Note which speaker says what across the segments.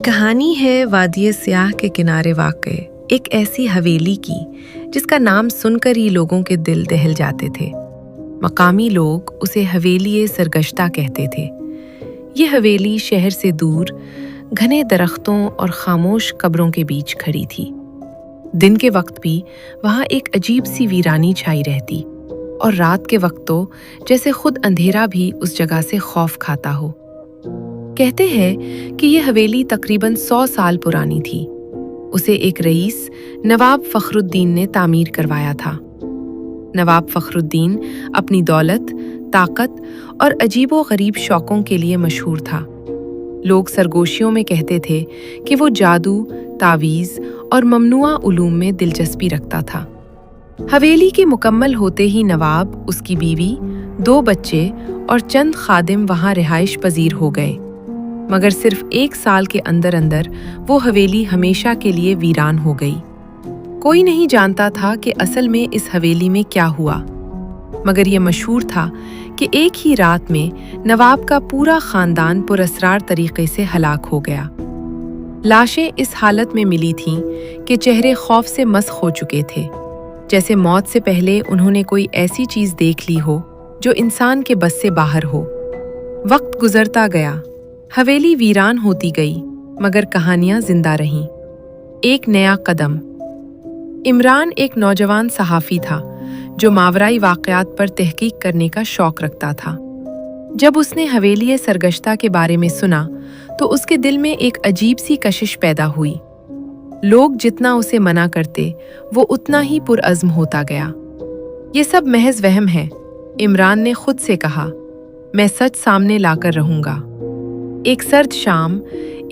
Speaker 1: कहानी है वादिय स्याह के किनारे वाक़े एक ऐसी हवेली की जिसका नाम सुनकर ही लोगों के दिल दहल जाते थे। मकामी लोग उसे हवेली सरगश्ता कहते थे। ये हवेली शहर से दूर घने दरख्तों और खामोश कब्रों के बीच खड़ी थी। दिन के वक्त भी वहाँ एक अजीब सी वीरानी छाई रहती और रात के वक्त तो जैसे खुद अंधेरा भी उस जगह से खौफ खाता हो। कहते हैं कि ये हवेली तकरीबन 100 साल पुरानी थी। उसे एक रईस नवाब फखरुद्दीन ने तामीर करवाया था। नवाब फखरुद्दीन अपनी दौलत, ताकत और अजीबो-गरीब शौकों के लिए मशहूर था। लोग सरगोशियों में कहते थे कि वो जादू, तावीज़ और ममनुआ उलूम में दिलचस्पी रखता था। हवेली के मुकम्मल होते ही नवाब, उसकी बीवी, 2 बच्चे और चंद खादिम वहाँ रिहाइश पजीर हो गए। मगर सिर्फ 1 साल के अंदर अंदर वो हवेली हमेशा के लिए वीरान हो गई। कोई नहीं जानता था कि असल में इस हवेली में क्या हुआ, मगर ये मशहूर था कि एक ही रात में नवाब का पूरा खानदान पुरअसरार तरीके से हलाक हो गया। लाशें इस हालत में मिली थीं कि चेहरे खौफ से मस्ख हो चुके थे, जैसे मौत से पहले उन्होंने कोई ऐसी चीज देख ली हो जो इंसान के बस से बाहर हो। वक्त गुजरता गया, हवेली वीरान होती गई, मगर कहानियां जिंदा रहीं। एक नया कदम। इमरान एक नौजवान सहाफ़ी था जो मावराई वाक़यात पर तहकीक करने का शौक रखता था। जब उसने हवेली सरगश्ता के बारे में सुना तो उसके दिल में एक अजीब सी कशिश पैदा हुई। लोग जितना उसे मना करते वो उतना ही पुरअज़्म होता गया। ये सब महज वहम है, इमरान ने खुद से कहा। मैं सच सामने लाकर रहूंगा। एक सर्द शाम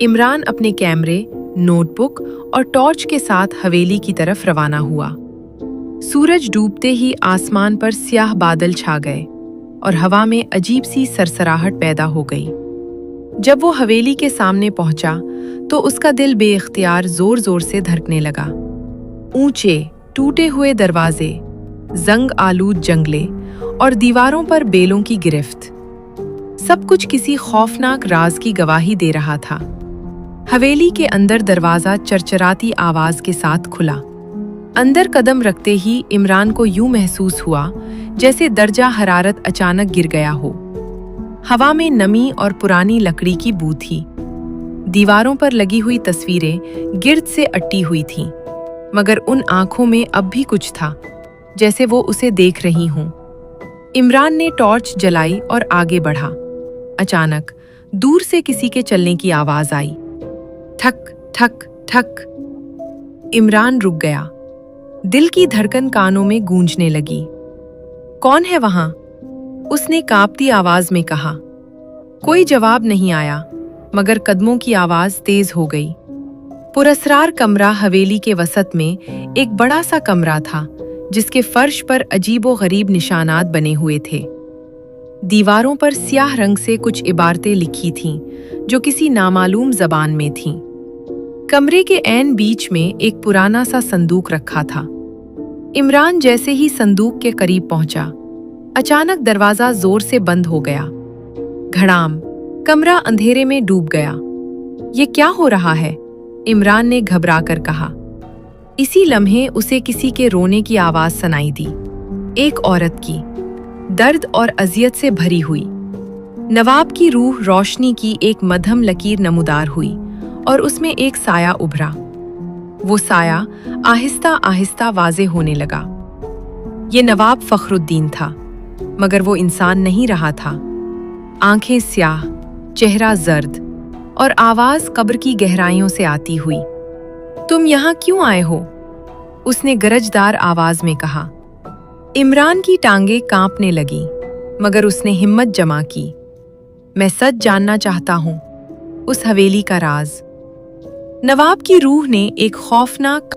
Speaker 1: इमरान अपने कैमरे, नोटबुक और टॉर्च के साथ हवेली की तरफ रवाना हुआ। सूरज डूबते ही आसमान पर स्याह बादल छा गए और हवा में अजीब सी सरसराहट पैदा हो गई। जब वो हवेली के सामने पहुंचा तो उसका दिल बेइख्तियार जोर जोर से धड़कने लगा। ऊंचे टूटे हुए दरवाजे, जंग आलूद जंगले और दीवारों पर बेलों की गिरफ्त, सब कुछ किसी खौफनाक राज की गवाही दे रहा था। हवेली के अंदर दरवाजा चरचराती आवाज के साथ खुला। अंदर कदम रखते ही इमरान को यूं महसूस हुआ जैसे दर्जा हरारत अचानक गिर गया हो। हवा में नमी और पुरानी लकड़ी की बू थी। दीवारों पर लगी हुई तस्वीरें गिर्द से अट्टी हुई थीं, मगर उन आंखों में अब भी कुछ था, जैसे वो उसे देख रही हों। इमरान ने टॉर्च जलाई और आगे बढ़ा। अचानक दूर से किसी के चलने की आवाज आई। ठक ठक ठक। इमरान रुक गया। दिल की धड़कन कानों में गूंजने लगी। कौन है वहां? उसने कांपती आवाज में कहा। कोई जवाब नहीं आया, मगर कदमों की आवाज तेज हो गई। पुरअसरार कमरा हवेली के वसत में एक बड़ा सा कमरा था, जिसके फर्श पर अजीबो-गरीब निशानात बने हुए थे। दीवारों पर स्याह रंग से कुछ इबारतें लिखी थीं, जो किसी नामालूम जबान में थीं। कमरे के ऐन बीच में एक पुराना सा संदूक रखा था। इमरान जैसे ही संदूक के करीब पहुंचा, अचानक दरवाजा जोर से बंद हो गया। घड़ाम, कमरा अंधेरे में डूब गया। ये क्या हो रहा है? इमरान ने घबरा कर कहा। इसी लम्हे उसे किसी के रोने की आवाज सुनाई दी, एक औरत की, दर्द और अजियत से भरी हुई। नवाब की रूह रोशनी की एक मध्यम लकीर नमूदार हुई और उसमें एक साया उभरा। वो साया आहिस्ता आहिस्ता वाज़े होने लगा। ये नवाब फखरुद्दीन था, मगर वो इंसान नहीं रहा था। आंखें स्याह, चेहरा जर्द और आवाज कब्र की गहराइयों से आती हुई। तुम यहाँ क्यों आए हो? उसने गरजदार आवाज में कहा। इमरान की टांगें कांपने लगी, मगर उसने हिम्मत जमा की। मैं सच जानना चाहता हूं, उस हवेली का राज। नवाब की रूह ने एक खौफनाक